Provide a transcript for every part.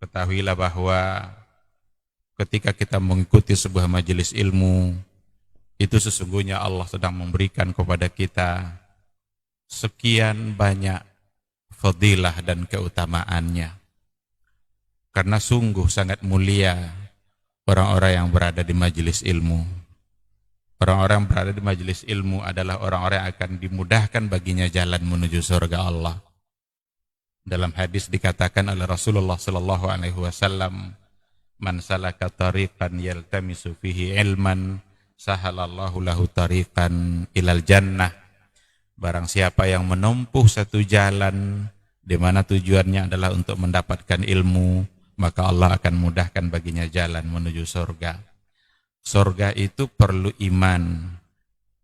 Ketahuilah bahwa ketika kita mengikuti sebuah majelis ilmu, itu sesungguhnya Allah sedang memberikan kepada kita sekian banyak fadilah dan keutamaannya. Karena sungguh sangat mulia orang-orang yang berada di majelis ilmu. Orang-orang yang berada di majelis ilmu adalah orang-orang yang akan dimudahkan baginya jalan menuju surga Allah. Dalam hadis dikatakan oleh Rasulullah sallallahu alaihi wasallam, "Man salaka tariqan yaltamisu fihi ilman, sahalallahu lahu tariqan ilal jannah." Barang siapa yang menempuh satu jalan di mana tujuannya adalah untuk mendapatkan ilmu, maka Allah akan mudahkan baginya jalan menuju surga. Surga itu perlu iman,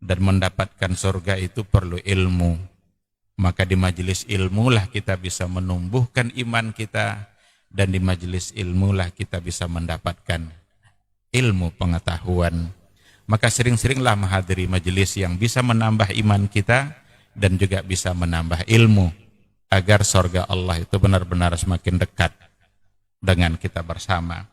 dan mendapatkan surga itu perlu ilmu. Maka di majelis ilmu lah kita bisa menumbuhkan iman kita, dan di majelis ilmu lah kita bisa mendapatkan ilmu pengetahuan. Maka sering-seringlah menghadiri majelis yang bisa menambah iman kita dan juga bisa menambah ilmu, agar surga Allah itu benar-benar semakin dekat dengan kita bersama.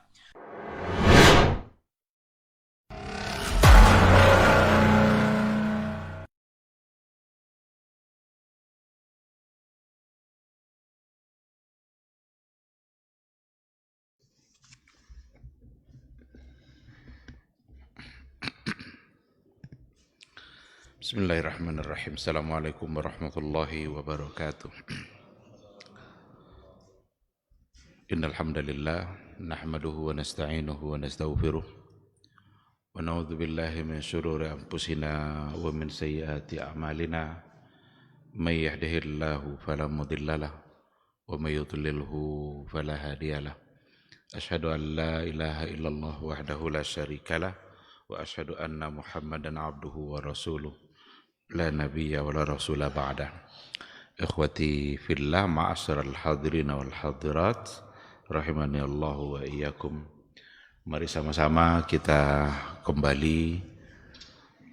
Bismillahirrahmanirrahim. Assalamualaikum warahmatullahi wabarakatuh. Innal hamdalillah nahmaduhu wa nasta'inuhu wa nastaghfiruh wa na'udzu billahi min shururi anfusina wa min sayyiati a'malina. May yahdihillahu fala mudhillalah wa may yudlilhu fala hadiyalah. Asyhadu an la ilaha illallah wahdahu la syarikalah wa asyhadu anna Muhammadan abduhu wa rasuluh. La nabiyya wa la rasula ba'dah. Ikhwati fillah, ma'asyiral hadirin wal hadirat, rahimani Allah wa iyyakum. Mari sama-sama kita kembali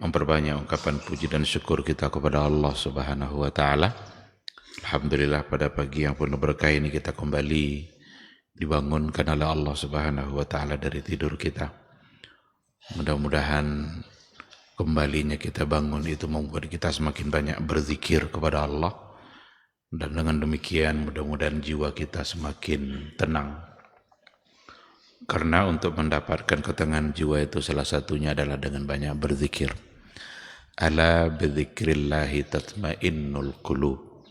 memperbanyak ungkapan puji dan syukur kita kepada Allah Subhanahu wa taala. Alhamdulillah, pada pagi yang penuh berkah ini kita kembali dibangunkan oleh Allah Subhanahu wa taala dari tidur kita. Mudah-mudahan kembalinya kita bangun itu membuat kita semakin banyak berzikir kepada Allah, dan dengan demikian mudah-mudahan jiwa kita semakin tenang. Karena untuk mendapatkan ketenangan jiwa itu salah satunya adalah dengan banyak berzikir. Ala bidzikrillahi tatmainnul qulub.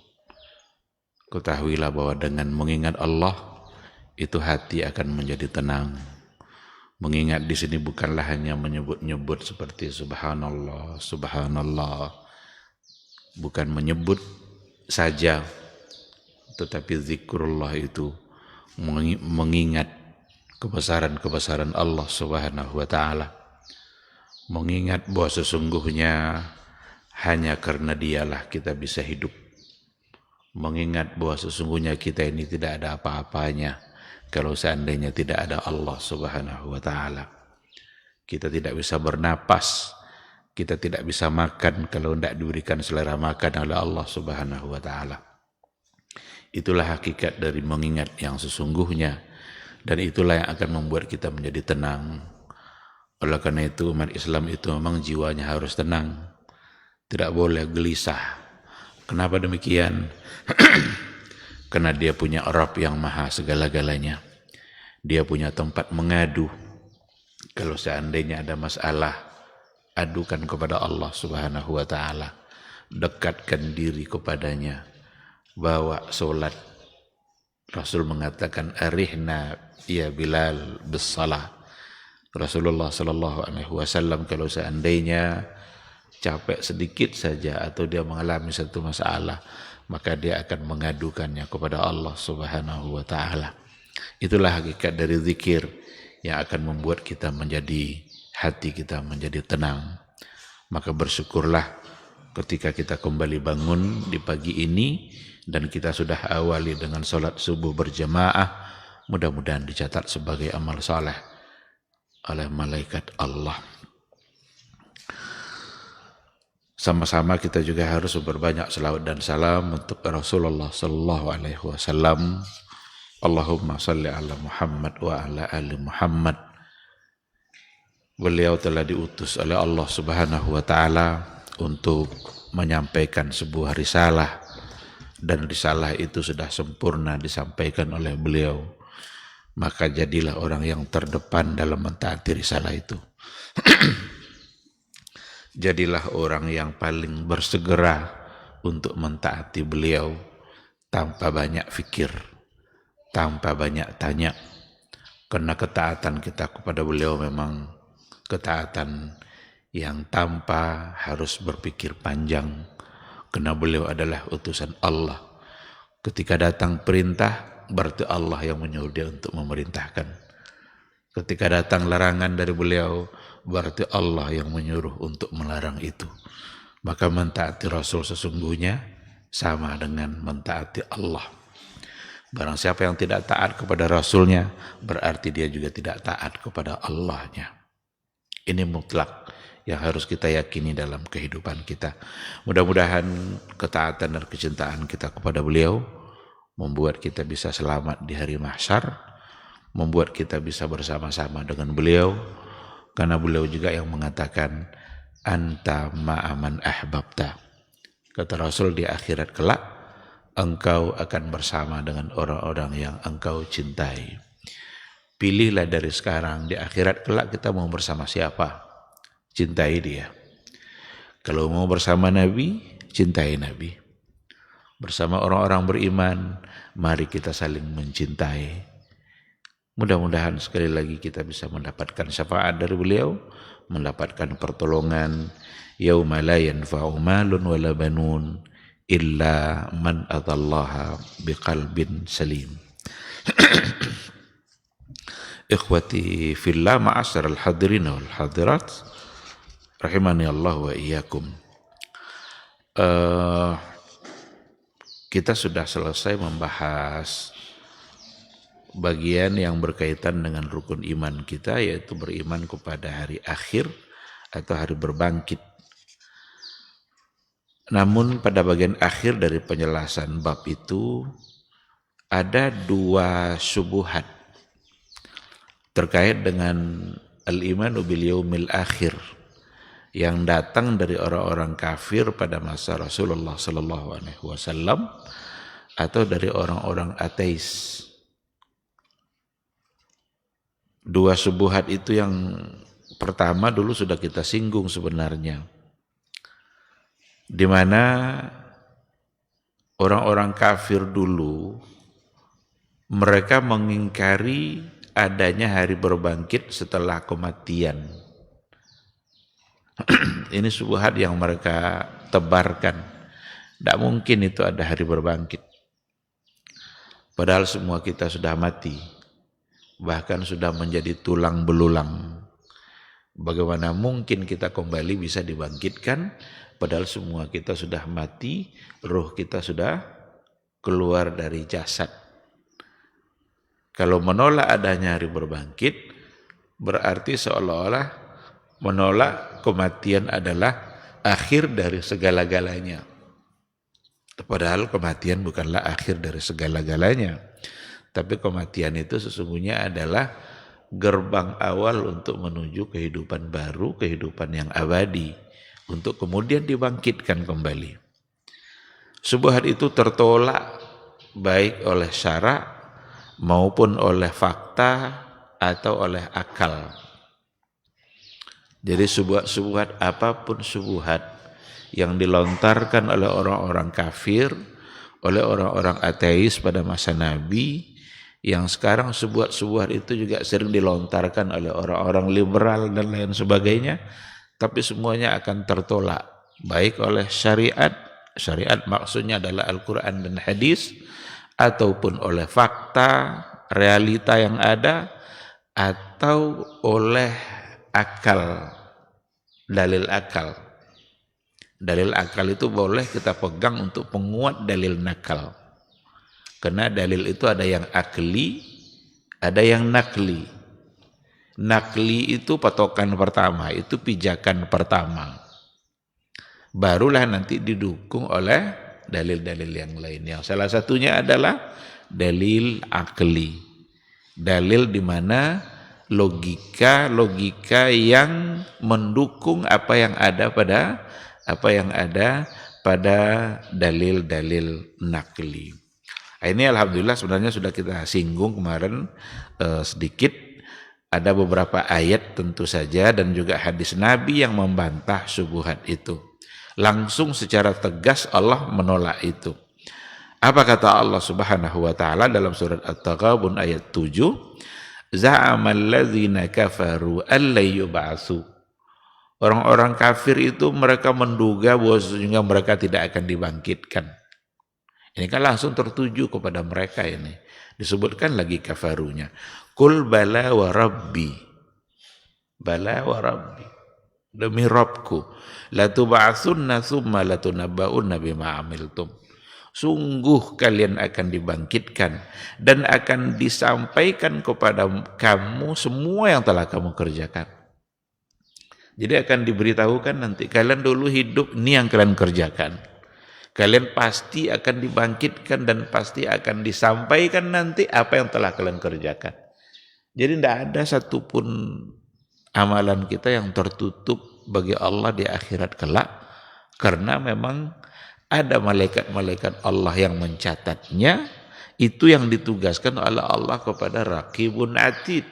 Ketahuilah bahwa dengan mengingat Allah itu hati akan menjadi tenang. Mengingat di sini bukanlah hanya menyebut-nyebut seperti subhanallah, subhanallah. Bukan menyebut saja, tetapi zikrullah itu mengingat kebesaran-kebesaran Allah Subhanahu wa taala. Mengingat bahwa sesungguhnya hanya karena Dialah kita bisa hidup. Mengingat bahwa sesungguhnya kita ini tidak ada apa-apanya kalau seandainya tidak ada Allah Subhanahu wa taala. Kita tidak bisa bernapas, kita tidak bisa makan kalau tidak diberikan selera makan oleh Allah Subhanahu wa taala. Itulah hakikat dari mengingat yang sesungguhnya, dan itulah yang akan membuat kita menjadi tenang. Oleh karena itu umat Islam itu memang jiwanya harus tenang, tidak boleh gelisah. Kenapa demikian? Karena dia punya Rabb yang maha segala-galanya. Dia punya tempat mengadu. Kalau seandainya ada masalah, adukan kepada Allah Subhanahu wa taala. Dekatkan diri kepadanya. Bawa solat. Rasul mengatakan, arihna ya Bilal bis-salah. Rasulullah sallallahu alaihi wasallam kalau seandainya capek sedikit saja atau dia mengalami satu masalah, maka dia akan mengadukannya kepada Allah Subhanahu wa taala. Itulah hakikat dari zikir yang akan membuat kita menjadi, hati kita menjadi tenang. Maka bersyukurlah ketika kita kembali bangun di pagi ini dan kita sudah awali dengan salat subuh berjamaah. Mudah-mudahan dicatat sebagai amal saleh oleh malaikat Allah. Sama-sama kita juga harus berbanyak selawat dan salam untuk Rasulullah sallallahu alaihi wasallam. Allahumma salli ala Muhammad wa ala ali Muhammad. Beliau telah diutus oleh Allah Subhanahu wa taala untuk menyampaikan sebuah risalah, dan risalah itu sudah sempurna disampaikan oleh beliau. Maka jadilah orang yang terdepan dalam mentaati risalah itu. Jadilah orang yang paling bersegera untuk mentaati beliau tanpa banyak fikir, tanpa banyak tanya. Karena ketaatan kita kepada beliau memang ketaatan yang tanpa harus berpikir panjang, karena beliau adalah utusan Allah. Ketika datang perintah, berarti Allah yang menyuruh dia untuk memerintahkan. Ketika datang larangan dari beliau, berarti Allah yang menyuruh untuk melarang itu. Maka mentaati Rasul sesungguhnya sama dengan mentaati Allah. Barang siapa yang tidak taat kepada Rasulnya, berarti dia juga tidak taat kepada Allahnya. Ini mutlak yang harus kita yakini dalam kehidupan kita. Mudah-mudahan ketaatan dan kecintaan kita kepada beliau membuat kita bisa selamat di hari mahsyar, membuat kita bisa bersama-sama dengan beliau, karena beliau juga yang mengatakan, anta ma'aman ahbabta. Kata Rasul, di akhirat kelak engkau akan bersama dengan orang-orang yang engkau cintai. Pilihlah dari sekarang, di akhirat kelak kita mau bersama siapa? Cintai dia. Kalau mau bersama Nabi, cintai Nabi. Bersama orang-orang beriman, mari kita saling mencintai. Mudah-mudahan sekali lagi kita bisa mendapatkan syafaat dari beliau, mendapatkan pertolongan. Yauma la yanfa'u malun wala banun illa man atallaha biqalbin salim. Ikhwati fillah, ma'asyiral hadirin wal hadirat, rahimani Allah wa iyyakum. Kita sudah selesai membahas bagian yang berkaitan dengan rukun iman kita, yaitu beriman kepada hari akhir atau hari berbangkit. Namun pada bagian akhir dari penjelasan bab itu ada dua syubhat terkait dengan al-imanu bil yaumil akhir yang datang dari orang-orang kafir pada masa Rasulullah sallallahu alaihi wasallam atau dari orang-orang ateis. Dua syubhat itu, yang pertama dulu sudah kita singgung sebenarnya, di mana orang-orang kafir dulu mereka mengingkari adanya hari berbangkit setelah kematian. Ini syubhat yang mereka tebarkan. Tidak mungkin itu ada hari berbangkit. Padahal semua kita sudah mati, bahkan sudah menjadi tulang belulang. Bagaimana mungkin kita kembali bisa dibangkitkan, padahal semua kita sudah mati, ruh kita sudah keluar dari jasad. Kalau menolak adanya hari berbangkit, berarti seolah-olah menolak kematian adalah akhir dari segala-galanya. Padahal kematian bukanlah akhir dari segala-galanya. Tapi kematian itu sesungguhnya adalah gerbang awal untuk menuju kehidupan baru, kehidupan yang abadi, untuk kemudian dibangkitkan kembali. Syubhat itu tertolak baik oleh syara maupun oleh fakta atau oleh akal. Jadi syubhat apapun syubhat yang dilontarkan oleh orang-orang kafir, oleh orang-orang ateis pada masa Nabi, yang sekarang syubhat itu juga sering dilontarkan oleh orang-orang liberal dan lain sebagainya, tapi semuanya akan tertolak baik oleh syariat maksudnya adalah Al-Quran dan hadis, ataupun oleh fakta, realita yang ada, atau oleh akal, dalil akal. Dalil akal itu boleh kita pegang untuk penguat dalil nakal. Karena dalil itu ada yang akli, ada yang nakli. Nakli itu patokan pertama, itu pijakan pertama. Barulah nanti didukung oleh dalil-dalil yang lainnya. Salah satunya adalah dalil akli. Dalil di mana logika yang mendukung apa yang ada pada dalil-dalil nakli. Ini alhamdulillah sebenarnya sudah kita singgung kemarin sedikit. Ada beberapa ayat tentu saja dan juga hadis Nabi yang membantah syubhat itu. Langsung secara tegas Allah menolak itu. Apa kata Allah Subhanahu wa taala dalam surat At-Taghabun ayat 7? Za'amal ladzina kafaru alla yub'atsu. Orang-orang kafir itu mereka menduga bahwa sesungguhnya mereka tidak akan dibangkitkan. Ini kan langsung tertuju kepada mereka ini. Disebutkan lagi kafarunya. Qul bala wa rabbi. Bala wa rabbi. Demi Rabbku. La tub'atsunna tsumma la tunabba'unna bima 'amiltum. Sungguh kalian akan dibangkitkan dan akan disampaikan kepada kamu semua yang telah kamu kerjakan. Jadi akan diberitahukan nanti kalian dulu hidup, ini yang kalian kerjakan. Kalian pasti akan dibangkitkan dan pasti akan disampaikan nanti apa yang telah kalian kerjakan. Jadi tidak ada satupun amalan kita yang tertutup bagi Allah di akhirat kelak, karena memang ada malaikat-malaikat Allah yang mencatatnya. Itu yang ditugaskan oleh Allah kepada Raqibun Atid,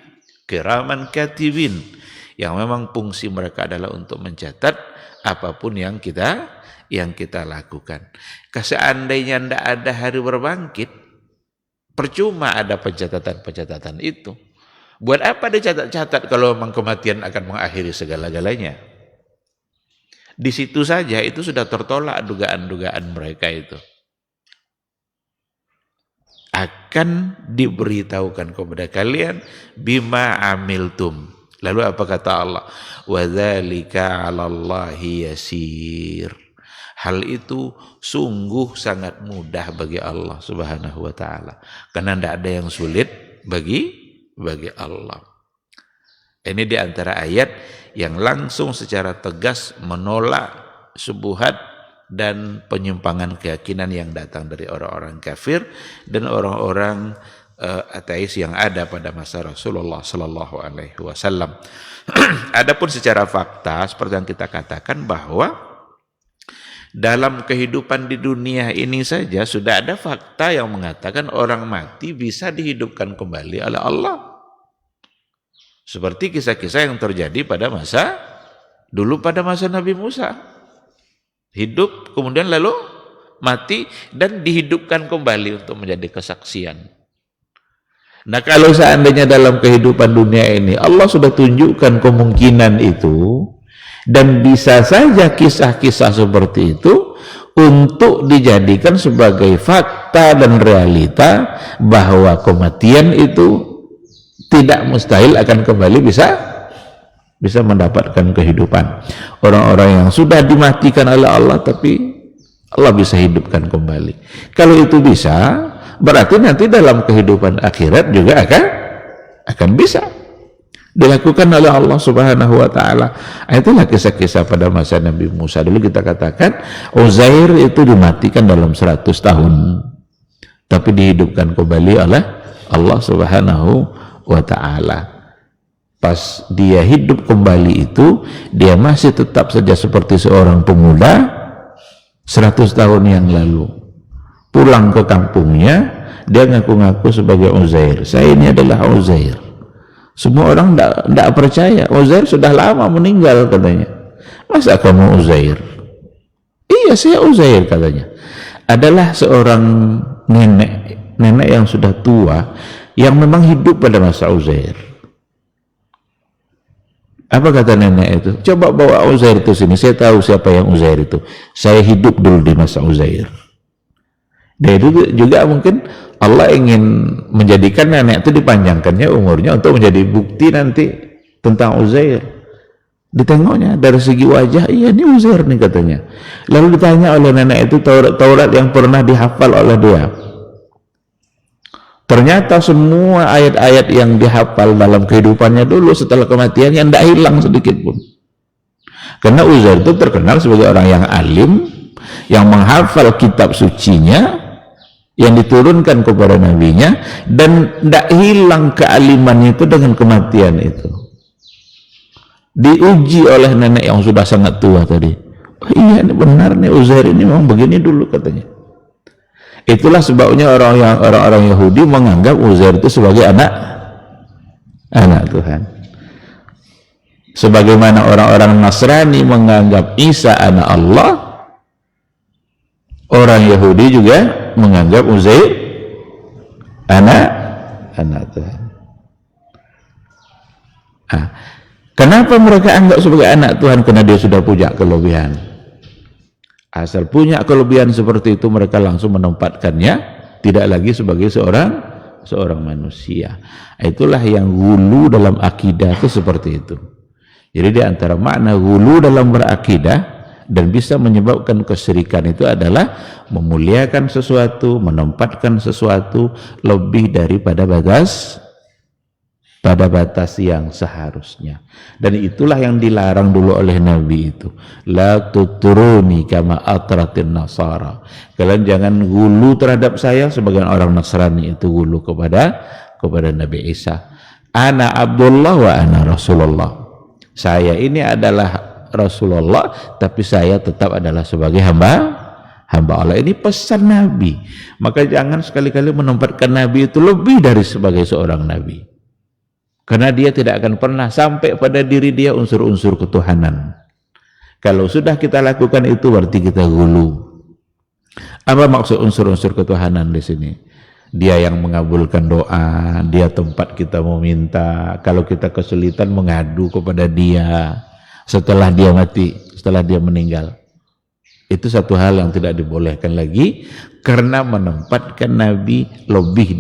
kiraman katibin, yang memang fungsi mereka adalah untuk mencatat apapun yang kita lakukan. Seandainya tidak ada hari berbangkit, percuma ada pencatatan-pencatatan itu. Buat apa dicatat-catat kalau memang kematian akan mengakhiri segala-galanya? Di situ saja itu sudah tertolak dugaan-dugaan mereka itu. Akan diberitahukan kepada kalian bima amiltum. Lalu apa kata Allah? Wa dzalika 'alallahi yasir. Hal itu sungguh sangat mudah bagi Allah Subhanahu wa taala. Karena tidak ada yang sulit bagi Allah. Ini di antara ayat yang langsung secara tegas menolak syubhat dan penyimpangan keyakinan yang datang dari orang-orang kafir dan orang-orang ateis yang ada pada masa Rasulullah sallallahu alaihi wasallam. Adapun secara fakta seperti yang kita katakan bahwa dalam kehidupan di dunia ini saja sudah ada fakta yang mengatakan orang mati bisa dihidupkan kembali oleh Allah. Seperti kisah-kisah yang terjadi pada masa Nabi Musa. Hidup kemudian lalu mati dan dihidupkan kembali untuk menjadi kesaksian. Nah, kalau seandainya dalam kehidupan dunia ini Allah sudah tunjukkan kemungkinan itu, dan bisa saja kisah-kisah seperti itu untuk dijadikan sebagai fakta dan realita bahwa kematian itu tidak mustahil akan kembali bisa mendapatkan kehidupan. Orang-orang yang sudah dimatikan oleh Allah tapi Allah bisa hidupkan kembali. Kalau itu bisa, berarti nanti dalam kehidupan akhirat juga akan bisa dilakukan oleh Allah Subhanahu wa taala. Itulah kisah-kisah pada masa Nabi Musa. Dulu kita katakan Uzair itu dimatikan dalam 100 tahun tapi dihidupkan kembali oleh Allah Subhanahu wa taala. Pas dia hidup kembali itu, dia masih tetap saja seperti seorang pemuda 100 tahun yang lalu. Pulang ke kampungnya, dia ngaku-ngaku sebagai Uzair. Saya ini adalah Uzair. Semua orang tidak percaya. Uzair sudah lama meninggal katanya. Masa kamu Uzair? Iya, saya Uzair katanya. Adalah seorang nenek yang sudah tua yang memang hidup pada masa Uzair. Apa kata nenek itu? Coba bawa Uzair itu sini. Saya tahu siapa yang Uzair itu. Saya hidup dulu di masa Uzair. Dan itu juga mungkin Allah ingin menjadikan nenek itu dipanjangkannya umurnya untuk menjadi bukti nanti tentang Uzair. Ditengoknya dari segi wajah, iya ini Uzair nih katanya. Lalu ditanya oleh nenek itu Taurat yang pernah dihafal oleh dia. Ternyata semua ayat-ayat yang dihafal dalam kehidupannya dulu setelah kematiannya tidak hilang sedikit pun. Karena Uzair itu terkenal sebagai orang yang alim, yang menghafal kitab sucinya yang diturunkan kepada nabinya, dan tidak hilang kealimannya itu dengan kematian itu. Diuji oleh nenek yang sudah sangat tua tadi. Oh iya, ini benar nih, Uzair ini memang begini dulu katanya. Itulah sebabnya orang-orang Yahudi menganggap Uzair itu sebagai anak Tuhan. Sebagaimana orang-orang Nasrani menganggap Isa anak Allah, orang Yahudi juga menganggap Uzair anak Tuhan. Kenapa mereka anggap sebagai anak Tuhan? Karena dia sudah punya kelebihan. Asal punya kelebihan seperti itu, mereka langsung menempatkannya tidak lagi sebagai seorang manusia. Itulah yang gulu dalam akidah itu seperti itu. Jadi di antara makna gulu dalam berakidah dan bisa menyebabkan kesyirikan itu adalah memuliakan sesuatu, menempatkan sesuatu lebih daripada batas yang seharusnya. Dan itulah yang dilarang dulu oleh Nabi itu. La tuturuni kama atratin nasara. Kalian jangan gulu terhadap saya sebagian orang Nasrani itu gulu kepada Nabi Isa. Ana Abdullah wa ana Rasulullah. Saya ini adalah Rasulullah, tapi saya tetap adalah sebagai hamba Allah. Ini pesan Nabi. Maka jangan sekali-kali menempatkan Nabi itu lebih dari sebagai seorang Nabi. Karena dia tidak akan pernah sampai pada diri dia unsur-unsur ketuhanan. Kalau sudah kita lakukan itu berarti kita gulu. Apa maksud unsur-unsur ketuhanan di sini? Dia yang mengabulkan doa, dia tempat kita meminta, kalau kita kesulitan mengadu kepada dia setelah dia mati, setelah dia meninggal. Itu satu hal yang tidak dibolehkan lagi, karena menempatkan Nabi lebih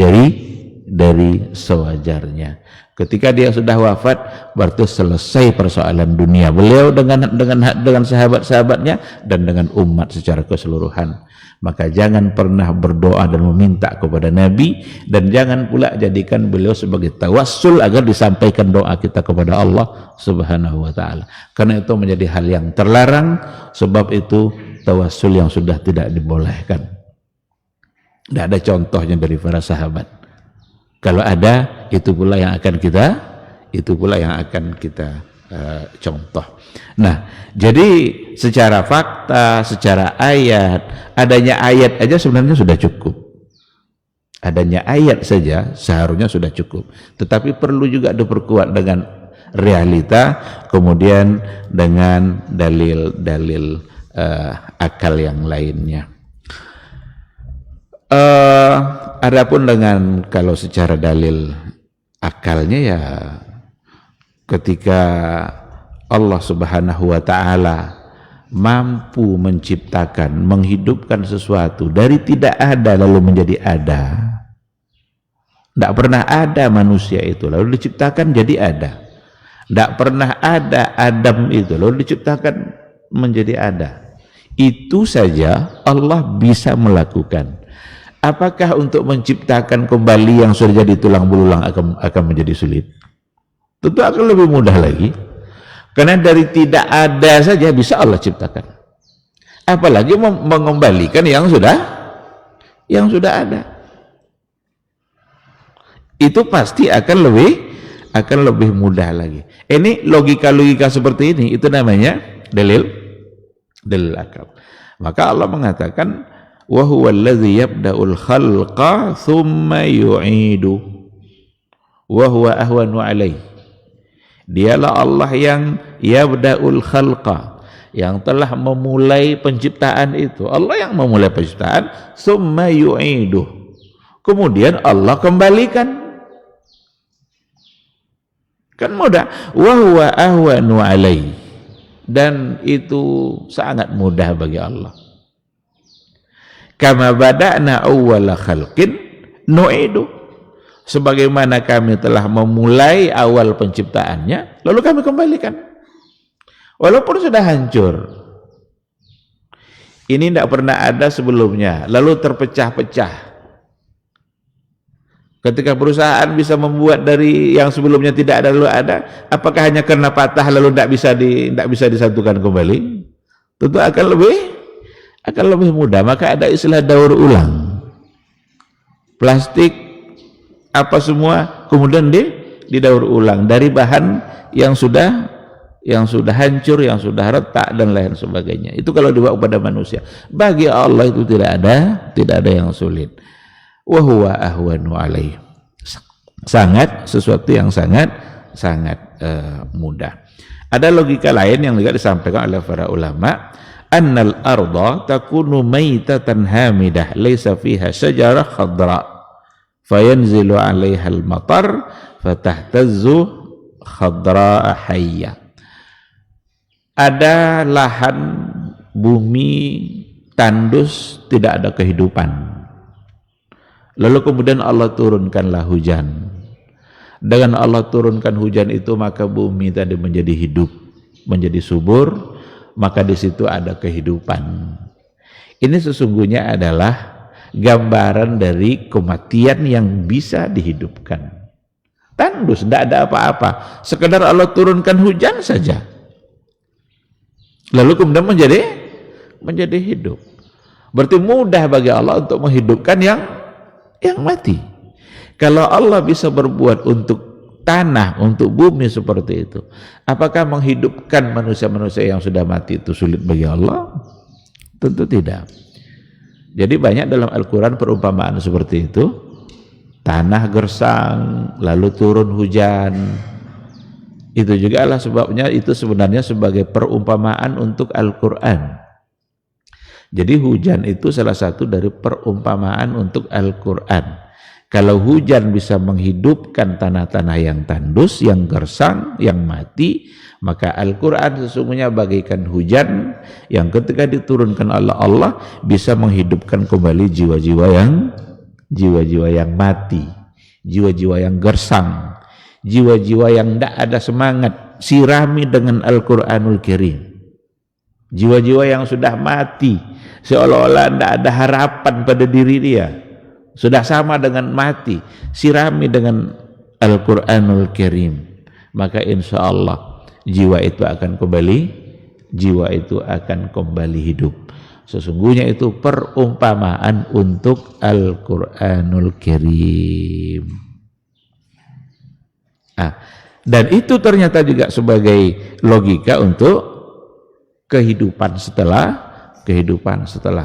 dari sewajarnya. Ketika dia sudah wafat, berarti selesai persoalan dunia beliau dengan sahabat-sahabatnya dan dengan umat secara keseluruhan. Maka jangan pernah berdoa dan meminta kepada Nabi, dan jangan pula jadikan beliau sebagai tawassul agar disampaikan doa kita kepada Allah Subhanahu wa ta'ala. Karena itu menjadi hal yang terlarang, sebab itu tawassul yang sudah tidak dibolehkan. Tidak ada contohnya dari para sahabat. Kalau ada, itu pula yang akan kita contoh. Nah, jadi secara fakta, secara ayat, adanya ayat aja sebenarnya sudah cukup. Adanya ayat saja seharusnya sudah cukup. Tetapi perlu juga diperkuat dengan realita, kemudian dengan dalil-dalil akal yang lainnya. Adapun dengan kalau secara dalil akalnya ya, ketika Allah Subhanahu wa ta'ala mampu menciptakan, menghidupkan sesuatu dari tidak ada lalu menjadi ada. Tidak pernah ada manusia itu lalu diciptakan jadi ada. Tidak pernah ada Adam itu lalu diciptakan menjadi ada. Itu saja Allah bisa melakukan. Apakah untuk menciptakan kembali yang sudah jadi tulang belulang akan menjadi sulit? Tentu akan lebih mudah lagi. Karena dari tidak ada saja bisa Allah ciptakan. Apalagi mengembalikan yang sudah ada. Itu pasti akan lebih mudah lagi. Ini logika-logika seperti ini, itu namanya dalil akal. Maka Allah mengatakan, wa huwa allazi yabda'ul khalqa thumma yu'idu wa huwa ahwanu alaihi. Dialah Allah yang yabda'ul khalqa, yang telah memulai penciptaan itu. Allah yang memulai penciptaan, thumma yu'idu, kemudian Allah kembalikan. Kan mudah. Wa huwa ahwanu alaihi, dan itu sangat mudah bagi Allah. Kama bada'na awwala khalqin nu'idu, sebagaimana kami telah memulai awal penciptaannya lalu kami kembalikan walaupun sudah hancur. Ini tidak pernah ada sebelumnya lalu terpecah-pecah. Ketika perusahaan bisa membuat dari yang sebelumnya tidak ada lalu ada, apakah hanya karena patah lalu tidak bisa disatukan kembali? Tentu akan lebih mudah. Maka ada istilah daur ulang. plastik, apa semua, kemudian didaur ulang dari bahan yang sudah hancur, yang sudah retak dan lain sebagainya. Itu kalau dibawa kepada manusia. Bagi Allah itu tidak ada yang sulit. Wa huwa ahwanu alaih. Sesuatu yang sangat mudah. Ada logika lain yang juga disampaikan oleh para ulama, annal arda takunu maitatan hamidah laysa fiha syajarah khadra fayanzilu 'alaiha al-matar fatahtazzu khadra hayya. Ada lahan bumi tandus, tidak ada kehidupan. Lalu kemudian Allah turunkanlah hujan. Dengan Allah turunkan hujan itu, maka bumi tadi menjadi hidup, menjadi subur, maka di situ ada kehidupan. Ini sesungguhnya adalah gambaran dari kematian yang bisa dihidupkan. Tandus, tidak ada apa-apa, sekedar Allah turunkan hujan saja, lalu kemudian menjadi hidup. Berarti mudah bagi Allah untuk menghidupkan yang mati. Kalau Allah bisa berbuat untuk tanah, untuk bumi seperti itu, apakah menghidupkan manusia-manusia yang sudah mati itu sulit bagi Allah? Tentu tidak. Jadi banyak dalam Al-Quran perumpamaan seperti itu. Tanah gersang, lalu turun hujan. Itu juga adalah sebabnya, itu sebenarnya sebagai perumpamaan untuk Al-Quran. Jadi hujan itu salah satu dari perumpamaan untuk Al-Quran. Kalau hujan bisa menghidupkan tanah-tanah yang tandus, yang gersang, yang mati, maka Al-Quran sesungguhnya bagaikan hujan yang ketika diturunkan oleh Allah bisa menghidupkan kembali jiwa-jiwa yang mati, jiwa-jiwa yang gersang, jiwa-jiwa yang tidak ada semangat. Sirami dengan Al-Quranul Karim. Jiwa-jiwa yang sudah mati, seolah-olah tidak ada harapan pada diri dia, sudah sama dengan mati, sirami dengan Al-Quranul Karim, maka insya Allah jiwa itu akan kembali hidup. Sesungguhnya itu perumpamaan untuk Al-Quranul Karim. Dan itu ternyata juga sebagai logika untuk kehidupan setelah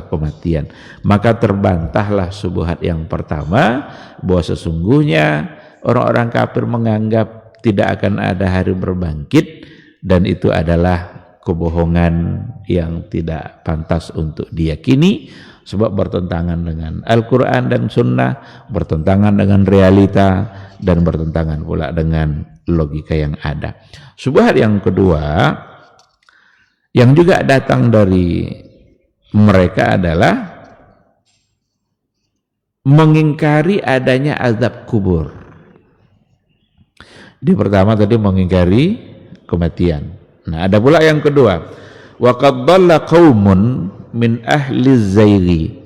kematian. Maka terbantahlah syubhat yang pertama, bahwa sesungguhnya orang-orang kafir menganggap tidak akan ada hari berbangkit, dan itu adalah kebohongan yang tidak pantas untuk diyakini, sebab bertentangan dengan Al-Quran dan Sunnah, bertentangan dengan realita, dan bertentangan pula dengan logika yang ada. Syubhat yang kedua yang juga datang dari mereka adalah mengingkari adanya azab kubur. Di pertama tadi mengingkari kematian. Nah, ada pula yang kedua, wa qad dhalla qaumun min ahli zairi.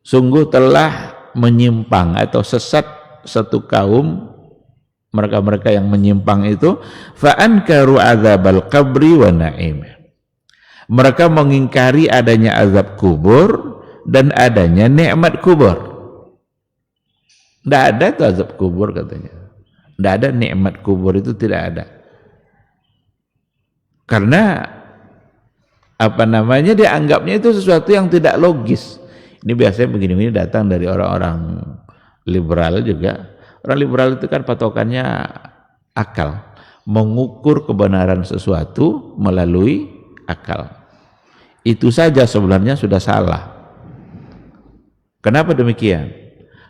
Sungguh telah menyimpang atau sesat satu kaum, mereka-mereka yang menyimpang itu, fa ankaru adzabal qabri wa na'im. Mereka mengingkari adanya azab kubur dan adanya nikmat kubur. Tidak ada tuh azab kubur katanya. Tidak ada nikmat kubur, itu tidak ada. Karena dianggapnya itu sesuatu yang tidak logis. Ini biasanya begini-begini datang dari orang-orang liberal juga. Orang liberal itu kan patokannya akal, mengukur kebenaran sesuatu melalui akal. Itu saja sebenarnya sudah salah. Kenapa demikian?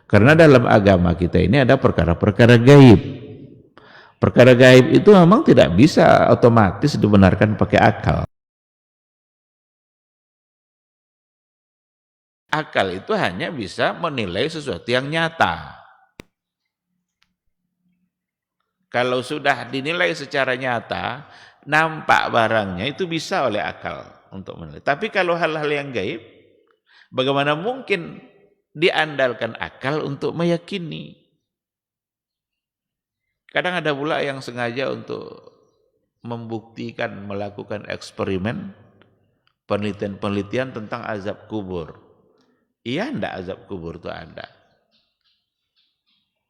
Karena dalam agama kita ini ada perkara-perkara gaib. Perkara gaib itu memang tidak bisa otomatis dibenarkan pakai akal. Akal itu hanya bisa menilai sesuatu yang nyata. Kalau sudah dinilai secara nyata, nampak barangnya, itu bisa oleh akal untuk menilai. Tapi kalau hal-hal yang gaib, bagaimana mungkin diandalkan akal untuk meyakini? Kadang ada pula yang sengaja untuk membuktikan, melakukan eksperimen, penelitian-penelitian tentang azab kubur. Iya, enggak azab kubur itu ada.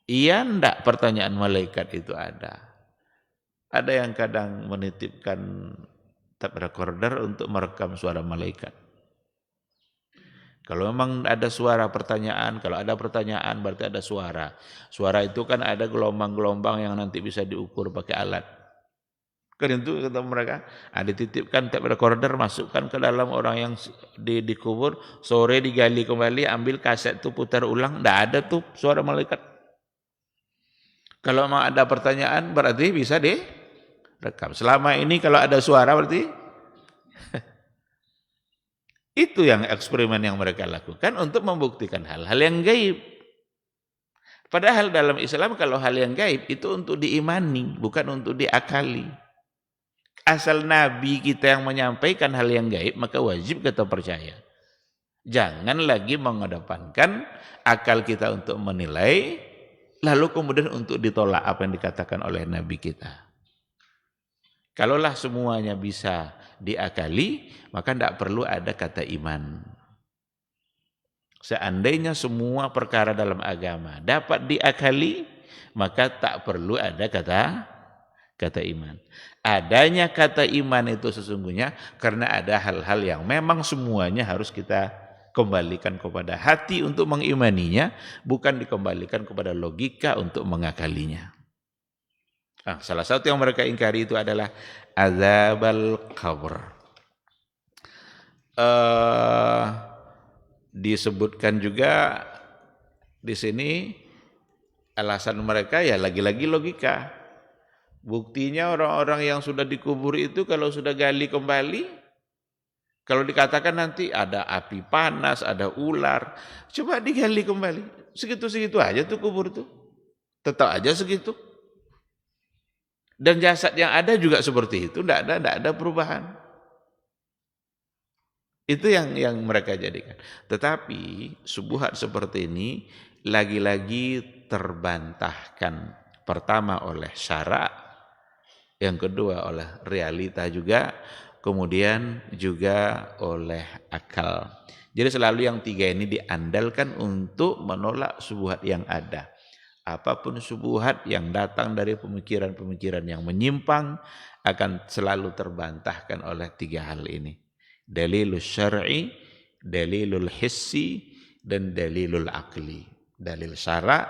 Iya ndak pertanyaan malaikat itu ada. Ada yang kadang menitipkan tape recorder untuk merekam suara malaikat. Kalau memang ada suara pertanyaan, kalau ada pertanyaan berarti ada suara. Suara itu kan ada gelombang-gelombang yang nanti bisa diukur pakai alat. Kan itu kata mereka, dititipkan tape recorder, masukkan ke dalam orang yang dikubur, sore digali kembali, ambil kaset itu putar ulang, enggak ada tuh suara malaikat. Kalau memang ada pertanyaan berarti bisa direkam. Selama ini kalau ada suara berarti itu yang eksperimen yang mereka lakukan untuk membuktikan hal-hal yang gaib. Padahal dalam Islam kalau hal yang gaib itu untuk diimani, bukan untuk diakali. Asal Nabi kita yang menyampaikan hal yang gaib, maka wajib kita percaya. Jangan lagi mengedepankan akal kita untuk menilai, lalu kemudian untuk ditolak apa yang dikatakan oleh Nabi kita. Kalaulah semuanya bisa diakali, maka tidak perlu ada kata iman. Seandainya semua perkara dalam agama dapat diakali, maka tak perlu ada kata iman. Adanya kata iman itu sesungguhnya karena ada hal-hal yang memang semuanya harus kita kembalikan kepada hati untuk mengimaninya, bukan dikembalikan kepada logika untuk mengakalinya. Nah, salah satu yang mereka ingkari itu adalah azabal qabr. Disebutkan juga di sini alasan mereka ya lagi-lagi logika. Buktinya orang-orang yang sudah dikubur itu kalau sudah gali kembali, kalau dikatakan nanti ada api panas, ada ular, coba digali kembali. Segitu-segitu aja tuh kubur tuh. Tetap aja segitu. Dan jasad yang ada juga seperti itu, tidak ada perubahan. Itu yang mereka jadikan. Tetapi subuhat seperti ini lagi-lagi terbantahkan. Pertama oleh syara', yang kedua oleh realita juga, kemudian juga oleh akal. Jadi selalu yang tiga ini diandalkan untuk menolak subuhat yang ada. Apapun subuhat yang datang dari pemikiran-pemikiran yang menyimpang akan selalu terbantahkan oleh tiga hal ini. Dalilul syar'i, dalilul hissi, dan dalilul akli. Dalil syara',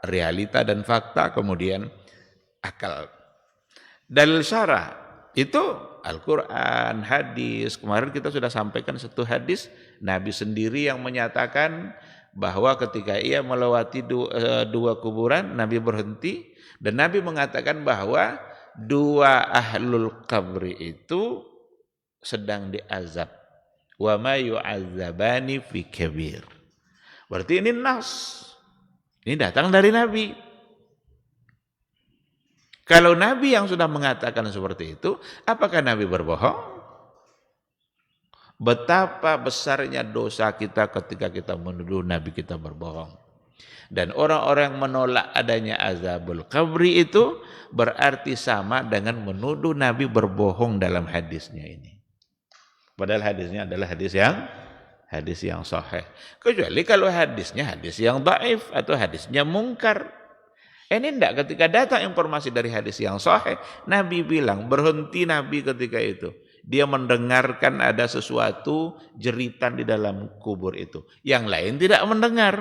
realita dan fakta, kemudian akal. Dalil syara' itu Al-Quran, hadis. Kemarin kita sudah sampaikan satu hadis, Nabi sendiri yang menyatakan bahwa ketika ia melewati dua kuburan, Nabi berhenti dan Nabi mengatakan bahwa dua ahlul qabri itu sedang diazab. Wa ma yu'azzabani fi kabir. Berarti ini nas. Ini datang dari Nabi. Kalau Nabi yang sudah mengatakan seperti itu, apakah Nabi berbohong? Betapa besarnya dosa kita ketika kita menuduh Nabi kita berbohong. Dan orang-orang yang menolak adanya azabul qabri itu berarti sama dengan menuduh Nabi berbohong dalam hadisnya ini. Padahal hadisnya adalah hadis yang sahih. Kecuali kalau hadisnya hadis yang dhaif atau hadisnya mungkar. Ini enggak, ketika datang informasi dari hadis yang sahih, Nabi bilang, berhenti Nabi ketika itu. Dia mendengarkan ada sesuatu jeritan di dalam kubur itu. Yang lain tidak mendengar.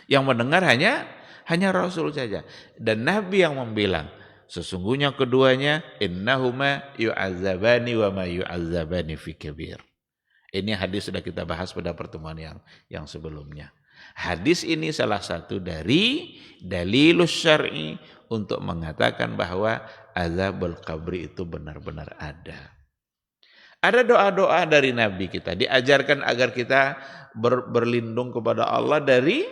Yang mendengar hanya Rasul saja. Dan Nabi yang membilang, sesungguhnya keduanya innahuma yu'azzabani wa ma yu'azzabani fi kabir. Ini hadis sudah kita bahas pada pertemuan yang sebelumnya. Hadis ini salah satu dari dalilus syar'i untuk mengatakan bahwa azabul qabri itu benar-benar ada. Ada doa-doa dari Nabi kita, diajarkan agar kita berlindung kepada Allah dari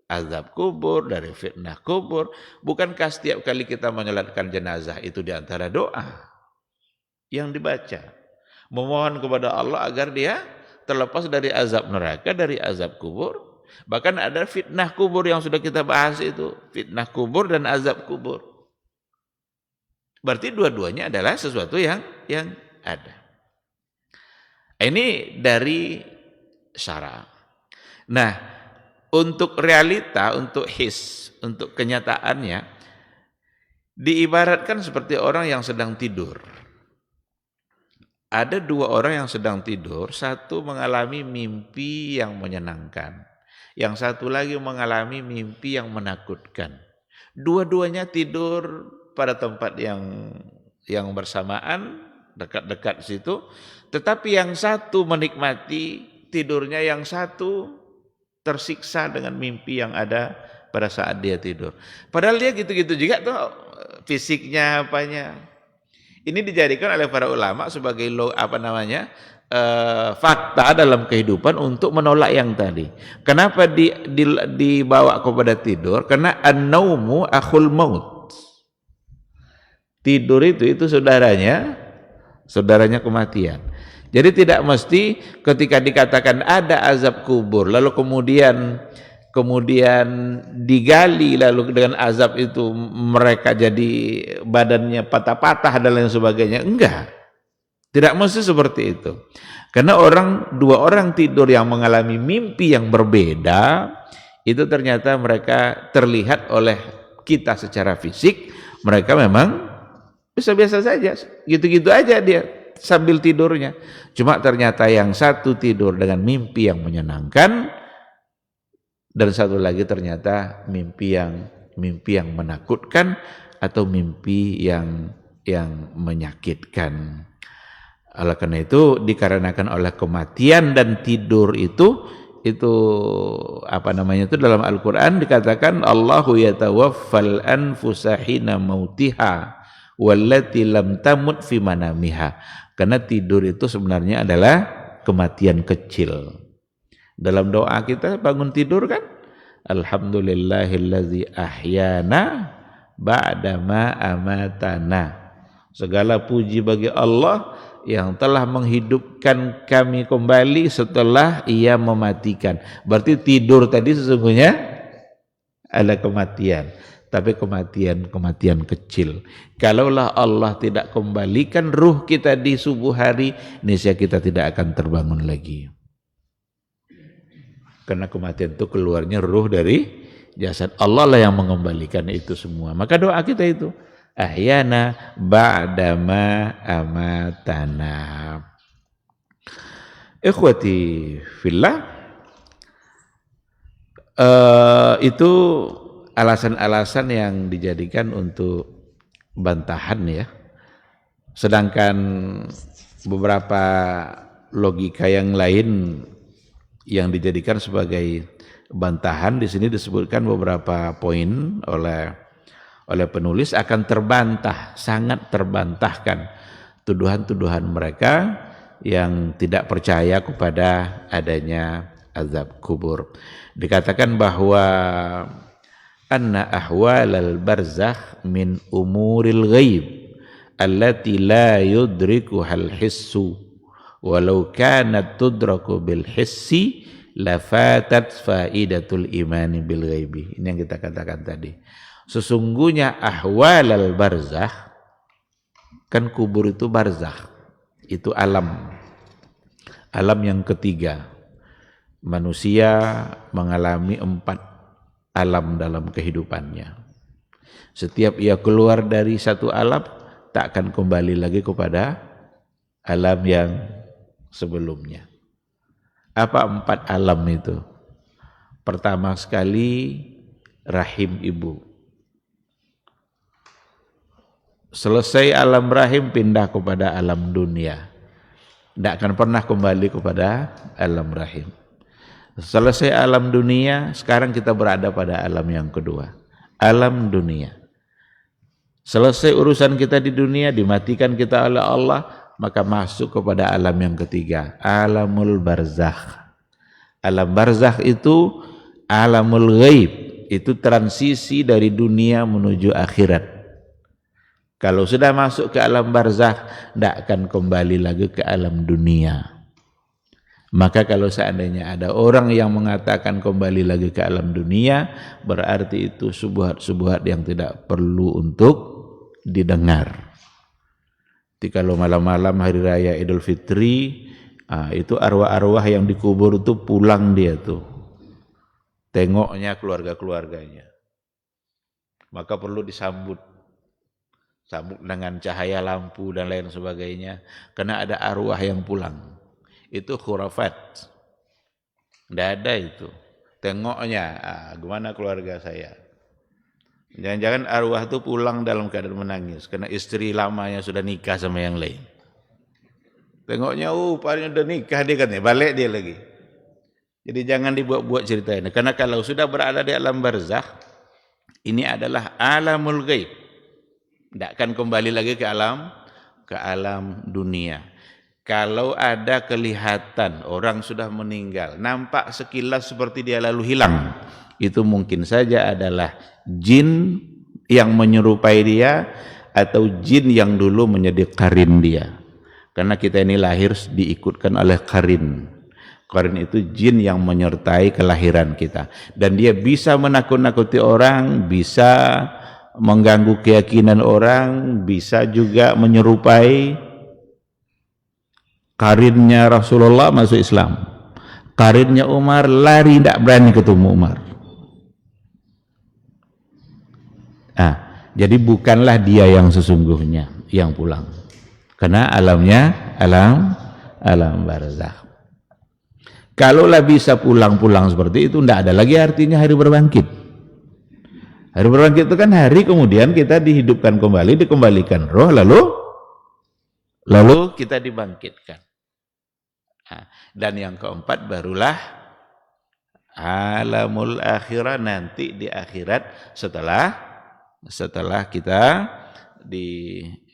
azab kubur, dari fitnah kubur. Bukankah setiap kali kita menyolatkan jenazah itu diantara doa yang dibaca? Memohon kepada Allah agar dia terlepas dari azab neraka, dari azab kubur. Bahkan ada fitnah kubur yang sudah kita bahas itu. Fitnah kubur dan azab kubur. Berarti dua-duanya adalah sesuatu yang ada. Ini dari syara'. Nah, untuk realita, untuk untuk kenyataannya, diibaratkan seperti orang yang sedang tidur. Ada dua orang yang sedang tidur, satu mengalami mimpi yang menyenangkan, yang satu lagi mengalami mimpi yang menakutkan. Dua-duanya tidur pada tempat yang bersamaan, dekat-dekat situ, tetapi yang satu menikmati tidurnya, yang satu tersiksa dengan mimpi yang ada pada saat dia tidur. Padahal dia gitu-gitu juga tuh fisiknya, apanya. Ini dijadikan oleh para ulama sebagai fakta dalam kehidupan untuk menolak yang tadi. Kenapa dibawa kepada tidur? Karena an-naumu akhul maut. Tidur itu saudaranya kematian. Jadi tidak mesti ketika dikatakan ada azab kubur lalu kemudian digali, lalu dengan azab itu mereka jadi badannya patah-patah dan lain sebagainya. Enggak, tidak mesti seperti itu. Karena dua orang tidur yang mengalami mimpi yang berbeda, itu ternyata mereka terlihat oleh kita secara fisik, mereka memang biasa-biasa saja, gitu-gitu aja dia sambil tidurnya. Cuma ternyata yang satu tidur dengan mimpi yang menyenangkan, dan satu lagi ternyata mimpi yang menakutkan atau mimpi yang menyakitkan. Oleh karena itu dikarenakan oleh kematian dan tidur itu dalam Al-Qur'an dikatakan Allahu yatawaffal anfusa hina mautiha wallati lam tamut fi manamiha. Karena tidur itu sebenarnya adalah kematian kecil. Dalam doa kita bangun tidur kan, alhamdulillahillazi ahyana ba'dama amatana. Segala puji bagi Allah yang telah menghidupkan kami kembali setelah ia mematikan. Berarti tidur tadi sesungguhnya ada kematian, tapi kematian kecil. Kalaulah Allah tidak kembalikan ruh kita di subuh hari, niscaya kita tidak akan terbangun lagi. Karena kematian itu keluarnya ruh dari jasad. Allah lah yang mengembalikan itu semua. Maka doa kita itu ahyana ba'dama amatana. Ikhwati fillah, itu alasan-alasan yang dijadikan untuk bantahan ya. Sedangkan beberapa logika yang lain yang dijadikan sebagai bantahan, di sini disebutkan beberapa poin oleh penulis akan terbantah, sangat terbantahkan tuduhan-tuduhan mereka yang tidak percaya kepada adanya azab kubur. Dikatakan bahwa anna ahwalal barzakh min umuril ghaib allati la yudrikuhal hissu walau kanat tudraku bil hissi lafatat faidatul imani bil ghaibi. Ini yang kita katakan tadi. Sesungguhnya ahwalal barzakh, kan kubur itu barzakh, itu alam yang ketiga. Manusia mengalami 4 alam dalam kehidupannya. Setiap ia keluar dari satu alam, tak akan kembali lagi kepada alam yang sebelumnya. Apa 4 alam itu? Pertama sekali rahim ibu. Selesai alam rahim pindah kepada alam dunia. Tidak akan pernah kembali kepada alam rahim. Selesai alam dunia, sekarang kita berada pada alam yang kedua, alam dunia. Selesai urusan kita di dunia, dimatikan kita oleh Allah, maka masuk kepada alam yang ketiga, alamul barzakh. Alam barzakh itu alamul ghaib, itu transisi dari dunia menuju akhirat. Kalau sudah masuk ke alam barzakh, tidak akan kembali lagi ke alam dunia. Maka kalau seandainya ada orang yang mengatakan kembali lagi ke alam dunia, berarti itu subuhat-subuhat yang tidak perlu untuk didengar. Jadi kalau malam-malam hari raya Idul Fitri, itu arwah-arwah yang dikubur itu pulang dia tuh. tengoknya keluarga-keluarganya. Maka perlu disambut dengan cahaya lampu dan lain sebagainya, karena ada arwah yang pulang. Itu khurafat. Tidak ada itu. Tengoknya, gimana keluarga saya. Jangan-jangan arwah itu pulang dalam keadaan menangis, karena istri lamanya sudah nikah sama yang lain. Tengoknya, paling udah nikah dia kan, balik dia lagi. Jadi jangan dibuat-buat cerita ini, karena kalau sudah berada di alam barzakh, ini adalah alamul ghaib. Tidak akan kembali lagi ke alam dunia. Kalau ada kelihatan orang sudah meninggal, nampak sekilas seperti dia lalu hilang, itu mungkin saja adalah jin yang menyerupai dia atau jin yang dulu menjadi qarin dia. Karena kita ini lahir diikutkan oleh qarin. Qarin itu jin yang menyertai kelahiran kita, dan dia bisa menakut-nakuti orang, bisa mengganggu keyakinan orang, bisa juga menyerupai. Qarinnya Rasulullah masuk Islam, qarinnya Umar lari, tidak berani ketemu Umar. Jadi bukanlah dia yang sesungguhnya yang pulang, karena alamnya alam barzakh. Kalaulah bisa pulang-pulang seperti itu, tidak ada lagi artinya hari berbangkit. Hari berbangkit itu kan hari kemudian kita dihidupkan kembali, dikembalikan roh, lalu kita dibangkitkan. Dan yang keempat barulah alamul akhirah, nanti di akhirat setelah kita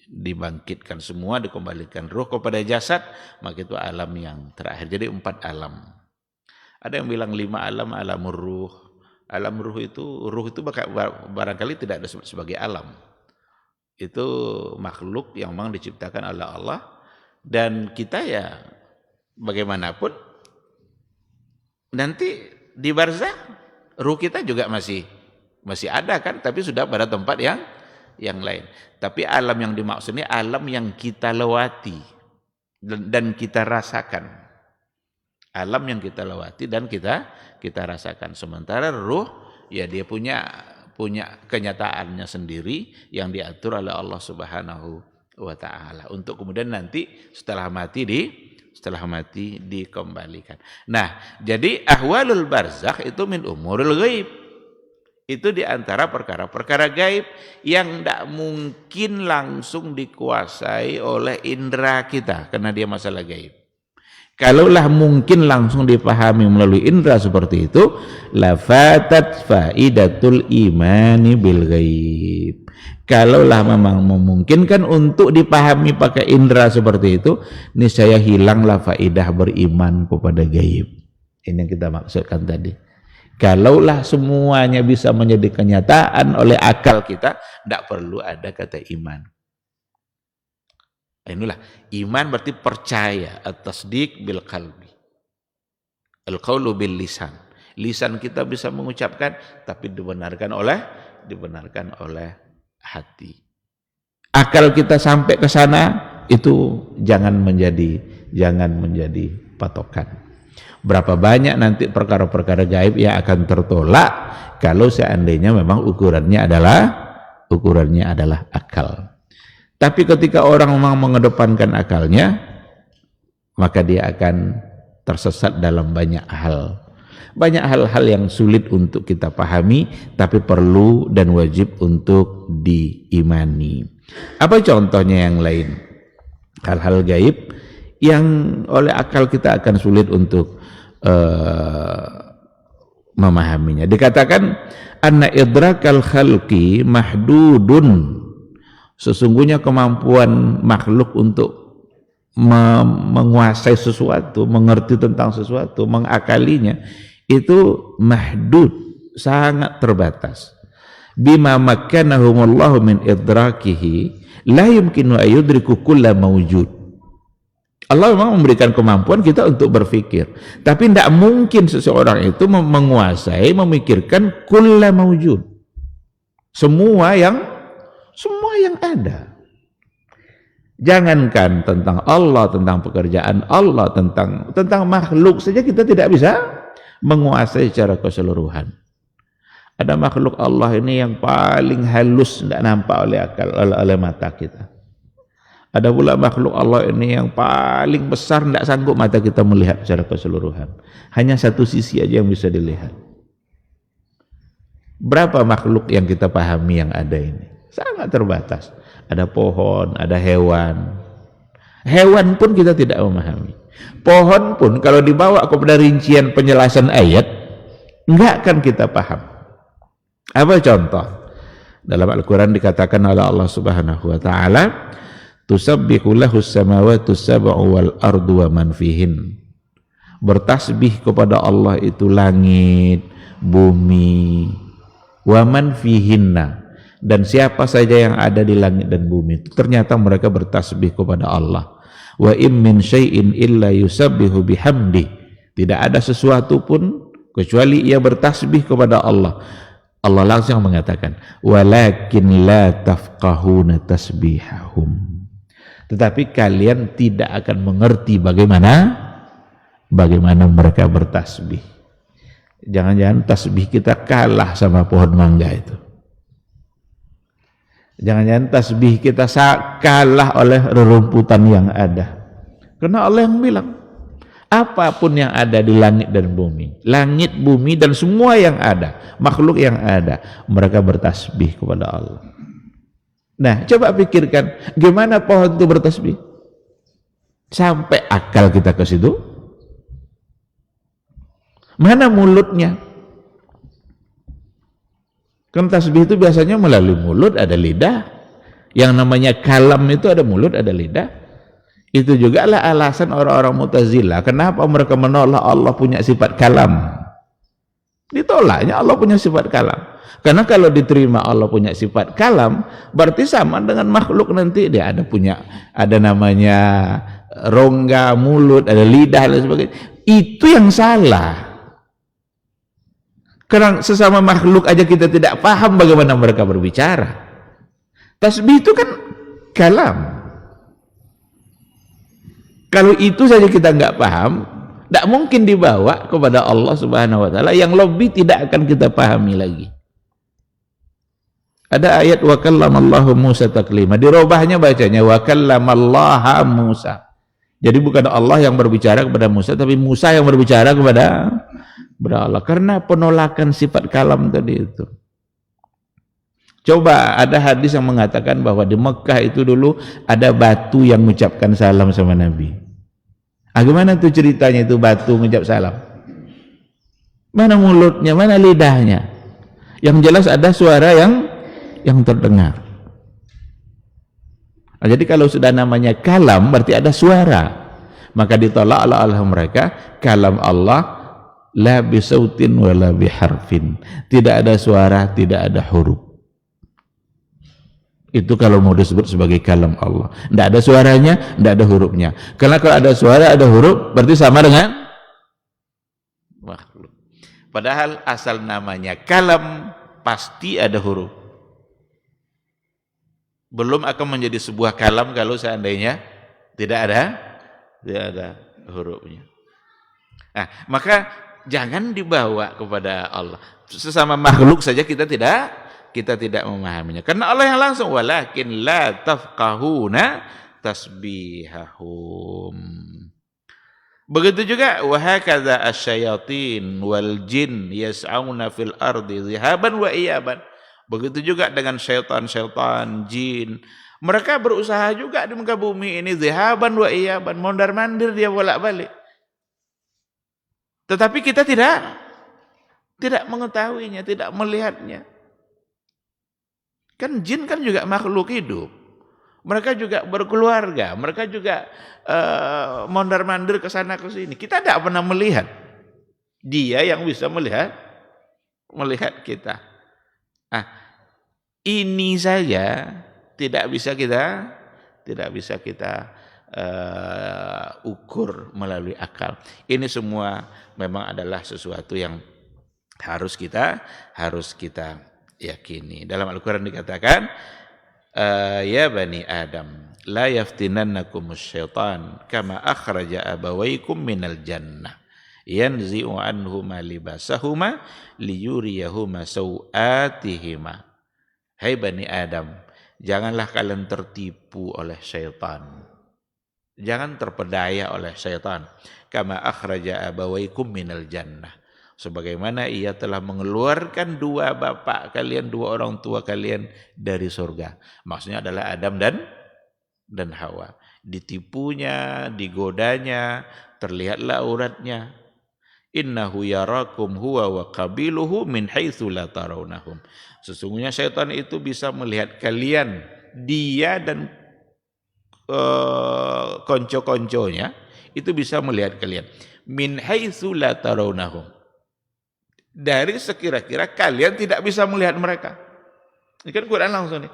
dibangkitkan semua, dikembalikan roh kepada jasad, maka itu alam yang terakhir. Jadi 4 alam. Ada yang bilang 5 alam, alamur ruh. Alam ruh itu barangkali tidak ada sebagai alam. Itu makhluk yang memang diciptakan oleh Allah, dan kita ya bagaimanapun nanti di barzakh ruh kita juga masih ada kan, tapi sudah pada tempat yang lain. Tapi alam yang dimaksud ini alam yang kita lewati dan kita rasakan. Alam yang kita lewati dan kita rasakan. Sementara ruh ya dia punya kenyataannya sendiri yang diatur oleh Allah Subhanahu wa taala, untuk kemudian nanti setelah mati dikembalikan. Nah, jadi ahwalul barzakh itu min umuril ghaib. Itu diantara perkara-perkara gaib yang tidak mungkin langsung dikuasai oleh indera kita, karena dia masalah gaib. Kalaulah mungkin langsung dipahami melalui indera seperti itu, lafatat faidatul imani bil ghaib. Kalaulah memang memungkinkan untuk dipahami pakai indera seperti itu, niscaya hilanglah faidah beriman kepada gaib. Ini yang kita maksudkan tadi. Kalaulah semuanya bisa menjadi kenyataan oleh akal kita, tidak perlu ada kata iman. Inilah iman, berarti percaya, at-tasdiq bil qalbi, al-qaulu bil lisan. Lisan kita bisa mengucapkan, tapi dibenarkan oleh hati. Akal kita sampai ke sana, itu jangan menjadi patokan. Berapa banyak nanti perkara-perkara gaib yang akan tertolak kalau seandainya memang ukurannya adalah akal. Tapi ketika orang memang mengedepankan akalnya, maka dia akan tersesat dalam banyak hal. Banyak hal-hal yang sulit untuk kita pahami, tapi perlu dan wajib untuk diimani. Apa contohnya yang lain? Hal-hal gaib yang oleh akal kita akan sulit untuk memahaminya. Dikatakan anna idrakal khalqi mahdudun. Sesungguhnya kemampuan makhluk untuk menguasai sesuatu, mengerti tentang sesuatu, mengakalinya, itu mahdud, sangat terbatas. Bima makkanahumullahu min idrakihi la yumkinu ayudriku kulla mawjud. Allah memang memberikan kemampuan kita untuk berpikir, tapi tidak mungkin seseorang itu menguasai, memikirkan kulla mawjud, semua yang ada. Jangankan tentang Allah, tentang pekerjaan Allah, tentang makhluk saja kita tidak bisa menguasai secara keseluruhan. Ada makhluk Allah ini yang paling halus, tidak nampak oleh akal, oleh mata kita. Ada pula makhluk Allah ini yang paling besar, tidak sanggup mata kita melihat secara keseluruhan. Hanya satu sisi aja yang bisa dilihat. Berapa makhluk yang kita pahami yang ada ini? Sangat terbatas. Ada pohon, ada hewan. Hewan pun kita tidak memahami. Pohon pun kalau dibawa kepada rincian penjelasan ayat, enggak akan kita paham. Apa contoh? Dalam Al-Quran dikatakan oleh Allah Subhanahu wa ta'ala, tusabbihu lahus samawati sab'u wal ardu wa man fihin. Bertasbih kepada Allah itu langit, bumi, wa man fihinna, dan siapa saja yang ada di langit dan bumi itu ternyata mereka bertasbih kepada Allah. Wa im min syai'in illa yusabbihu bihamdi. Tidak ada sesuatu pun kecuali ia bertasbih kepada Allah. Allah langsung mengatakan, walakin la tafqahuna tasbihahum. Tetapi kalian tidak akan mengerti bagaimana mereka bertasbih. Jangan-jangan tasbih kita kalah sama pohon mangga itu. Jangan-jangan tasbih kita kalah oleh rerumputan yang ada. Karena Allah yang bilang, apapun yang ada di langit dan bumi, langit, bumi, dan semua yang ada, makhluk yang ada, mereka bertasbih kepada Allah. Nah, coba pikirkan, gimana pohon itu bertasbih? Sampai akal kita ke situ? Mana mulutnya? Kan tasbih itu biasanya melalui mulut, ada lidah. Yang namanya kalam itu ada mulut, ada lidah. Itu juga lah alasan orang-orang Mu'tazilah kenapa mereka menolak Allah punya sifat kalam. Ditolaknya Allah punya sifat kalam. Karena kalau diterima Allah punya sifat kalam, berarti sama dengan makhluk nanti. Dia ada namanya rongga, mulut, ada lidah dan sebagainya. Itu yang salah. Karena sesama makhluk aja kita tidak paham bagaimana mereka berbicara. Tasbih itu kan kalam. Kalau itu saja kita nggak paham, tidak mungkin dibawa kepada Allah Subhanahu wa ta'ala yang lebih tidak akan kita pahami lagi. Ada ayat wa kallamallahu Musa taklima, dirubahnya bacanya wa kallamallaha Musa. Jadi bukan Allah yang berbicara kepada Musa, tapi Musa yang berbicara kepada Allah, karena penolakan sifat kalam tadi itu. Coba ada hadis yang mengatakan bahwa di Mekah itu dulu ada batu yang mengucapkan salam sama Nabi. Gimana tuh ceritanya itu batu mengucap salam? Mana mulutnya, mana lidahnya? Yang jelas ada suara yang terdengar. Jadi kalau sudah namanya kalam berarti ada suara. Maka ditolak oleh mereka, kalam Allah la bisautin wala biharfin. Tidak ada suara, tidak ada huruf. Itu kalau mau disebut sebagai kalam Allah. Tidak ada suaranya, tidak ada hurufnya. Karena kalau ada suara, ada huruf, berarti sama dengan makhluk. Padahal asal namanya kalam pasti ada huruf. Belum akan menjadi sebuah kalam kalau seandainya tidak ada hurufnya. Nah, maka jangan dibawa kepada Allah. Sesama makhluk saja kita tidak memahaminya. Karena Allah yang langsung, walakin la tafqahuna tasbihahum. Begitu juga wa hakadza asyayatin wal jin yas'auna fil ardi zihaban wa iyaban. Begitu juga dengan syaitan-syaitan, jin. Mereka berusaha juga di muka bumi ini zihaban wa iyaban, mondar-mandir dia bolak-balik. Tetapi kita tidak mengetahuinya, tidak melihatnya. Kan jin kan juga makhluk hidup. Mereka juga berkeluarga, mereka juga mondar-mandir ke sana ke sini. Kita tidak pernah melihat. Dia yang bisa melihat kita. Ini saja tidak bisa kita ukur melalui akal. Ini semua memang adalah sesuatu yang harus kita yakini. Dalam Al-Quran dikatakan, ya bani Adam, la yaftinannakumus syaitan kama akhraja abawaikum minal jannah. yanzi'u anhuma libasahuma liyuriyahuma sawatihima. Hai Bani Adam, janganlah kalian tertipu oleh syaitan. Jangan terpedaya oleh syaitan. Kama akhraja abawaikum minal jannah. Sebagaimana ia telah mengeluarkan dua bapak kalian, dua orang tua kalian dari surga. Maksudnya adalah Adam dan Hawa. Ditipunya, digodanya, terlihatlah auratnya. Innahu yarakum huwa wa qabiluhu min haitsu la tarawnahum. Sesungguhnya syaitan itu bisa melihat kalian, dia dan konco-konconya itu bisa melihat kalian. Min haitsu la tarawnahum. Dari sekira-kira kalian tidak bisa melihat mereka. Ini kan Quran langsung nih.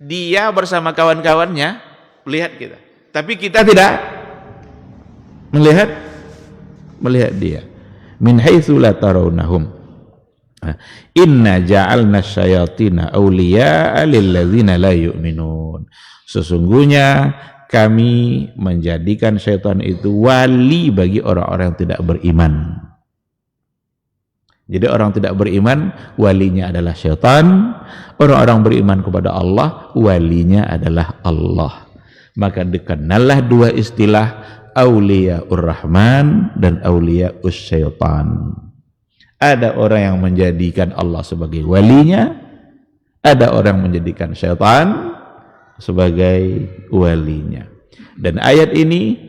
Dia bersama kawan-kawannya melihat kita, tapi kita tidak melihat dia. Min haitsu la tarawnahum. Inna ja'alna syayatina awliya'a lil ladzina la yu'minun. Sesungguhnya kami menjadikan syaitan itu wali bagi orang-orang yang tidak beriman. Jadi orang tidak beriman walinya adalah syaitan, orang-orang beriman kepada Allah walinya adalah Allah. Maka dikenallah dua istilah, auliyaur rahman dan auliyaus syaitan. Ada orang yang menjadikan Allah sebagai walinya, ada orang menjadikan syaitan sebagai walinya. Dan ayat ini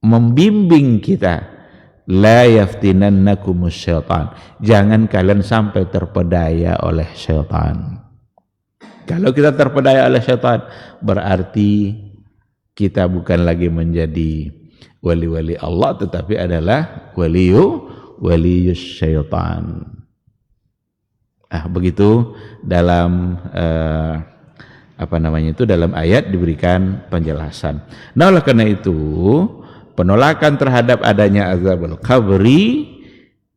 membimbing kita, la yaftinannakumus syaitan. Jangan kalian sampai terpedaya oleh syaitan. Kalau kita terpedaya oleh syaitan, berarti kita bukan lagi menjadi wali-wali Allah, tetapi adalah waliyus syaitan. Begitu dalam dalam ayat diberikan penjelasan. Nah, oleh karena itu penolakan terhadap adanya azabul qabri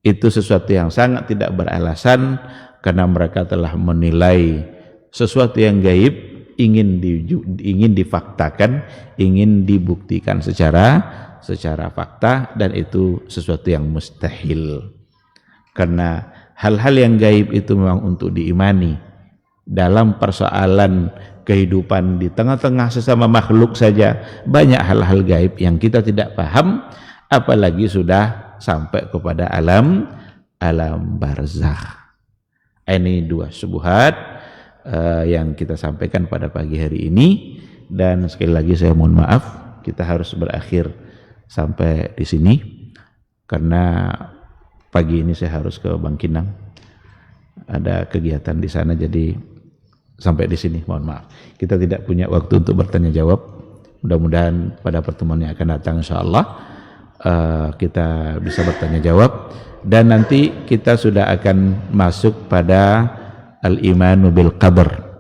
itu sesuatu yang sangat tidak beralasan, karena mereka telah menilai sesuatu yang gaib ingin difaktakan, ingin dibuktikan secara fakta, dan itu sesuatu yang mustahil. Karena hal-hal yang gaib itu memang untuk diimani. Dalam persoalan kehidupan di tengah-tengah sesama makhluk saja banyak hal-hal gaib yang kita tidak paham, apalagi sudah sampai kepada alam barzakh. Ini dua syubhat yang kita sampaikan pada pagi hari ini, dan sekali lagi saya mohon maaf kita harus berakhir sampai di sini karena pagi ini saya harus ke Bangkinang, ada kegiatan di sana, jadi sampai di sini, mohon maaf. Kita tidak punya waktu untuk bertanya jawab. Mudah-mudahan pada pertemuan yang akan datang insyaallah kita bisa bertanya jawab, dan nanti kita sudah akan masuk pada al-imanu bil qadar.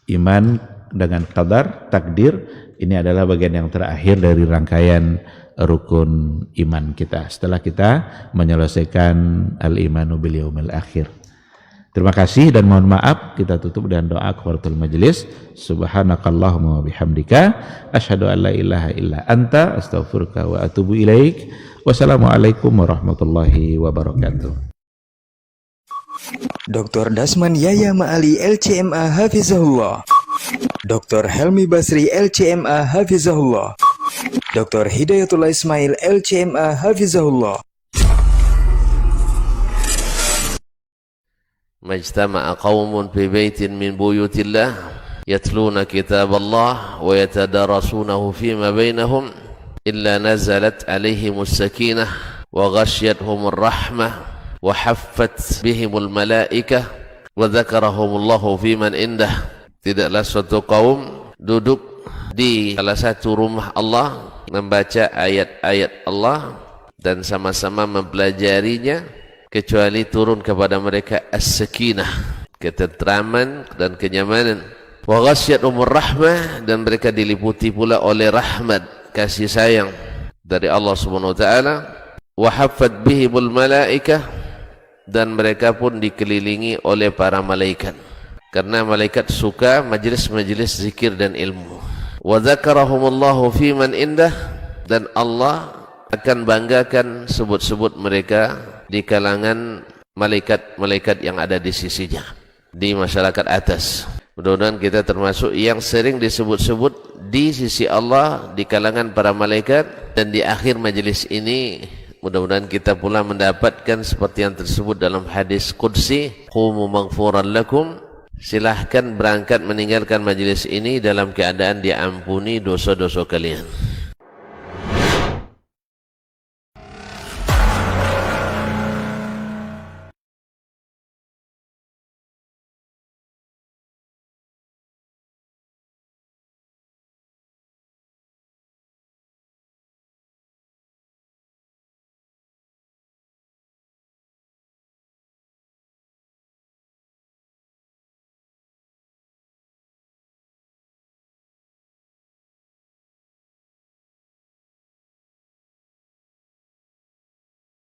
Iman dengan qadar, takdir. Ini adalah bagian yang terakhir dari rangkaian rukun iman kita setelah kita menyelesaikan al-imanu bil yaumil akhir. Terima kasih dan mohon maaf, kita tutup dengan doa kafaratul majelis. Subhanakallahumma wa bihamdika asyhadu an la ilaha illa anta astaghfiruka wa atubu ilaik. Wassalamualaikum warahmatullahi wabarakatuh. Dr. Dasman Yaya Ma'ali LCMA Hafizahullah, Dr. Helmi Basri LCMA Hafizahullah, Dr. Hidayatullah Ismail LCMA Hafizahullah. Majtama'a qaumun fi baitin min buyutillah yatluna kitab Allah wa yatadarasunahu fima bainahum illa nazalat alaihimus sakinah wa ghashiyatuhumur rahmah wa haffat bihimul malaikah wa dzakarahumullahu fiman indah. Tidaklah suatu kaum duduk di salah satu rumah Allah membaca ayat-ayat Allah dan sama-sama mempelajarinya, kecuali turun kepada mereka as-sakinah, ketentraman dan kenyamanan. Wa ghasyiyatuhumur rahmah, dan mereka diliputi pula oleh rahmat, kasih sayang dari Allah Subhanahu wa taala. Wa haffat bihimul malaikah, dan mereka pun dikelilingi oleh para malaikat, karena malaikat suka majlis-majlis zikir dan ilmu. Wa dzakarahumullahu fiman indah, dan Allah akan banggakan sebut-sebut mereka di kalangan malaikat-malaikat yang ada di sisinya, di masyarakat atas. Mudah-mudahan kita termasuk yang sering disebut-sebut di sisi Allah, di kalangan para malaikat, dan di akhir majelis ini mudah-mudahan kita pula mendapatkan seperti yang tersebut dalam hadis qudsi, qumu maghfuran lakum, silahkan berangkat meninggalkan majelis ini dalam keadaan diampuni dosa-dosa kalian.